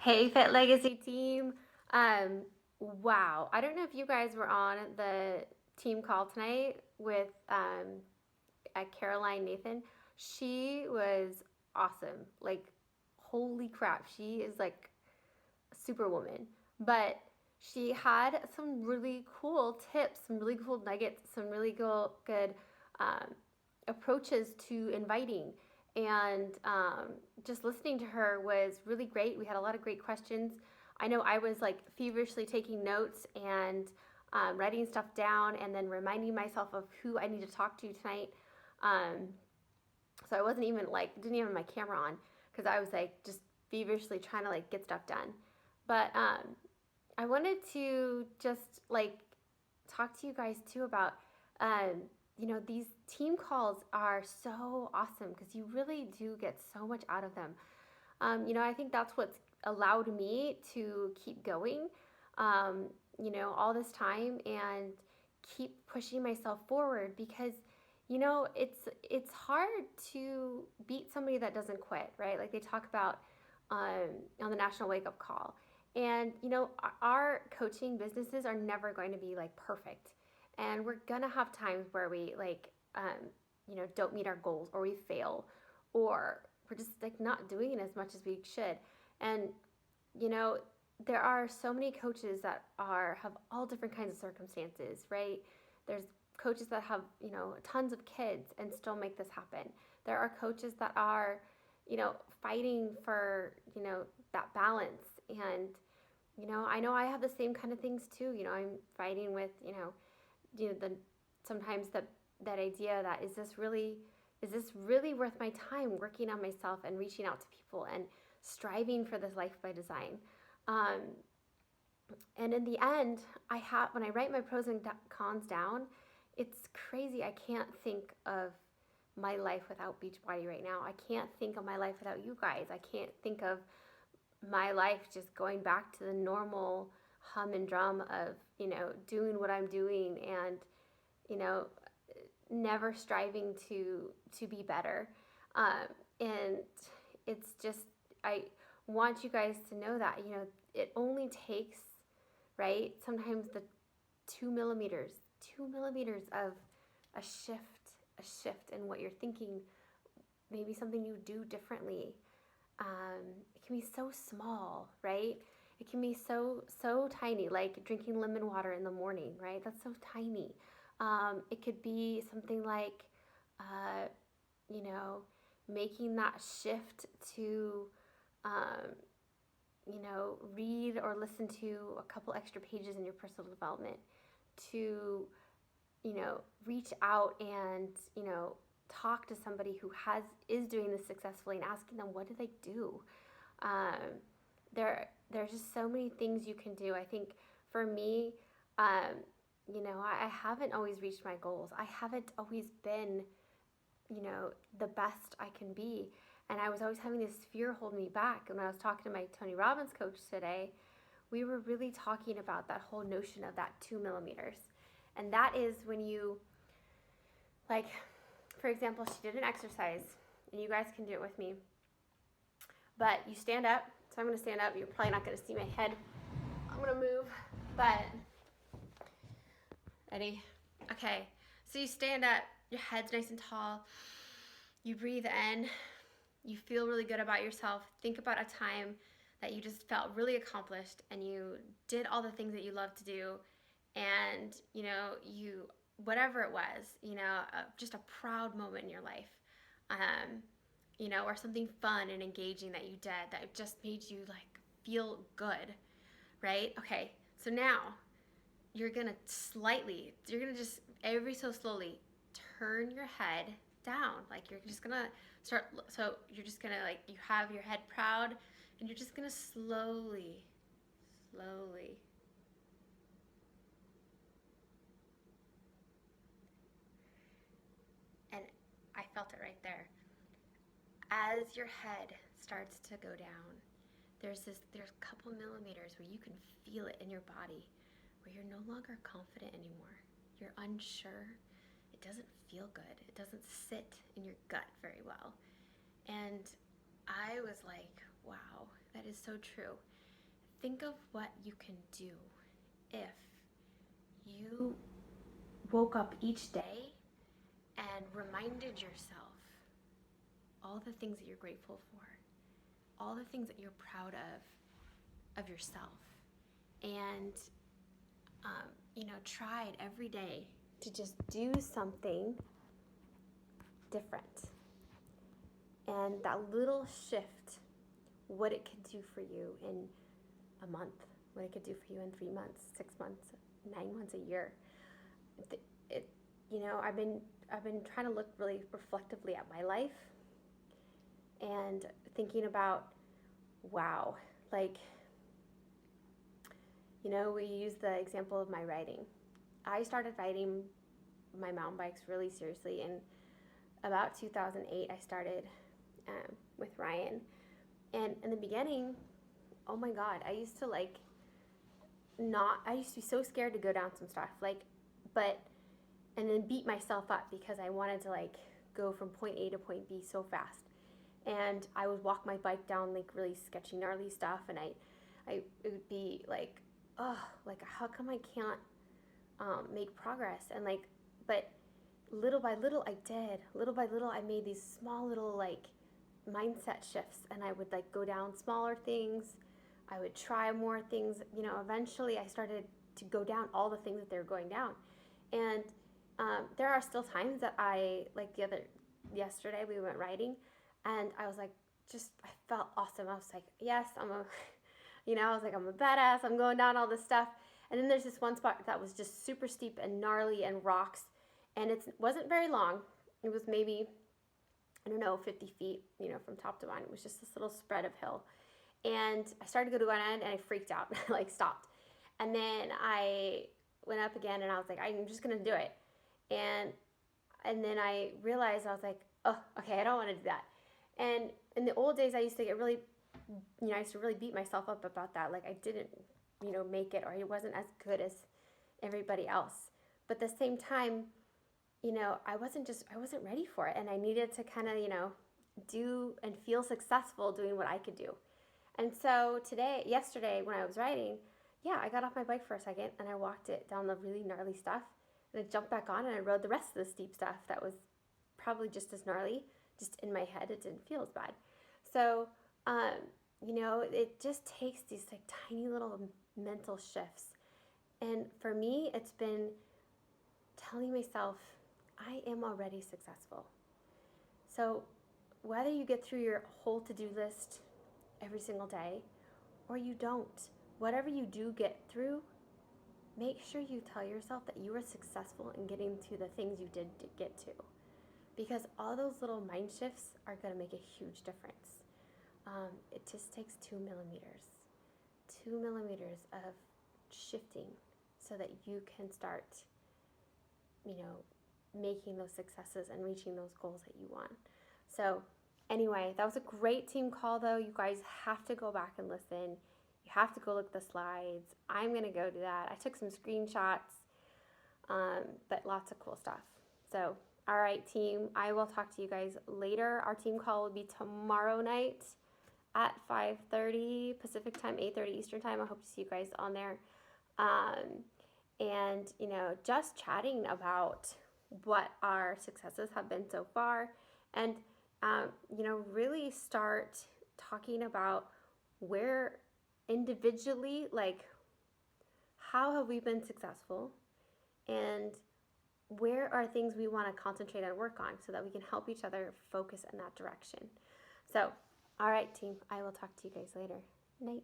Hey, Fit Legacy team. Um, wow. I don't know if you guys were on the team call tonight with Caroline Nathan. She was awesome. Like, holy crap. She is like a superwoman. But she had some really cool tips, some really cool nuggets, some really good um, approaches to inviting. And just listening to her was really great. We had a lot of great questions. I know I was like feverishly taking notes and writing stuff down and then reminding myself of who I need to talk to tonight. Um, so I wasn't even like, didn't even have my camera on because I was like just feverishly trying to like get stuff done. But I wanted to just like talk to you guys too about, um, these team calls are so awesome because you really do get so much out of them. I think that's what's allowed me to keep going, all this time and keep pushing myself forward because, it's hard to beat somebody that doesn't quit, right? Like they talk about on the National Wake Up Call. And, our coaching businesses are never going to be like perfect. And we're going to have times where we like, don't meet our goals or we fail or we're just like not doing it as much as we should. And you know, there are so many coaches that are have all different kinds of circumstances, right? There's coaches that have, tons of kids and still make this happen. There are coaches that are, fighting for, that balance. And, I know I have the same kind of things too. I'm fighting with, the sometimes that idea that is this really worth my time working on myself and reaching out to people and striving for this life by design. um, and in the end, when I write my pros and cons down, it's crazy. I can't think of my life without Beachbody right now. I can't think of my life without you guys. I can't think of my life just going back to the normal hum and drum of, doing what I'm doing and, you know, never striving to be better. And it's just I want you guys to know that it only takes, right, sometimes the 2 millimeters 2 millimeters of a shift in what you're thinking, maybe something you do differently. It can be so small, right? It can be so tiny, like drinking lemon water in the morning, right? That's so tiny. It could be something like, uh, you know, making that shift to, um, read or listen to a couple extra pages in your personal development, to, reach out and, talk to somebody who is doing this successfully and asking them, what do they do? Um, there's just so many things you can do. I think for me, um, I haven't always reached my goals. I haven't always been, the best I can be. And I was always having this fear hold me back. And when I was talking to my Tony Robbins coach today, we were really talking about that whole notion of that 2 millimeters. And that is when you, like, for example, she did an exercise, and you guys can do it with me. But you stand up. So I'm going to stand up. You're probably not going to see my head. I'm going to move. But, ready? Okay. So you stand up. Your head's nice and tall. You breathe in. You feel really good about yourself. Think about a time that you just felt really accomplished and you did all the things that you love to do. And, you, whatever it was, just a proud moment in your life. Um, or something fun and engaging that you did that just made you like feel good, right? Okay, so now you're gonna just every so slowly turn your head down. Like you're just gonna start, so you're just gonna like, you have your head proud and you're just gonna slowly, and I felt it right there. As your head starts to go down, there's a couple millimeters where you can feel it in your body, where you're no longer confident anymore. You're unsure. It doesn't feel good. It doesn't sit in your gut very well. And I was like, wow, that is so true. think of what you can do if you woke up each day and reminded yourself all the things that you're grateful for, all the things that you're proud of yourself, and tried every day to just do something different. And that little shift, what it could do for you in a month, what it could do for you in 3 months, 6 months, 9 months, a year. I've been trying to look really reflectively at my life and thinking about, wow, like, we use the example of my riding. I started riding my mountain bikes really seriously in about 2008. I started with Ryan, and in the beginning, oh my God, I used to be so scared to go down some stuff, and then beat myself up because I wanted to go from point A to point B so fast. And I would walk my bike down really sketchy, gnarly stuff, and it would be like, oh, how come I can't make progress? And but little by little I did. Little by little I made these small little mindset shifts, and I would go down smaller things. I would try more things. Eventually I started to go down all the things that they were going down. And there are still times that yesterday we went riding, and I was I felt awesome. I was like, yes, I was like, I'm a badass. I'm going down all this stuff. And then there's this one spot that was just super steep and gnarly and rocks, and it wasn't very long. It was maybe, 50 feet, from top to bottom. It was just this little spread of hill. And I started to go to one end, and I freaked out, stopped. And then I went up again, and I was like, I'm just going to do it. And then I realized, I was like, oh, okay, I don't want to do that. And in the old days, I used to get really, I used to really beat myself up about that. I didn't, make it, or it wasn't as good as everybody else. But at the same time, I wasn't ready for it. And I needed to kind of, do and feel successful doing what I could do. And so yesterday when I was riding, I got off my bike for a second, and I walked it down the really gnarly stuff, and I jumped back on, and I rode the rest of the steep stuff that was probably just as gnarly. Just in my head, it didn't feel as bad. So, it just takes these tiny little mental shifts. And for me, it's been telling myself, I am already successful. So whether you get through your whole to-do list every single day or you don't, whatever you do get through, make sure you tell yourself that you were successful in getting to the things you did get to. Because all those little mind shifts are going to make a huge difference. It just takes 2 millimeters. 2 millimeters of shifting so that you can start, making those successes and reaching those goals that you want. So anyway, that was a great team call, though. You guys have to go back and listen. You have to go look at the slides. I'm going to go do that. I took some screenshots, but lots of cool stuff. So, all right, team, I will talk to you guys later. Our team call will be tomorrow night at 5:30 Pacific time, 8:30 Eastern time. I hope to see you guys on there. And, just chatting about what our successes have been so far, and, really start talking about where individually, how have we been successful, and where are things we want to concentrate and work on so that we can help each other focus in that direction. So, all right, team, I will talk to you guys later. Night.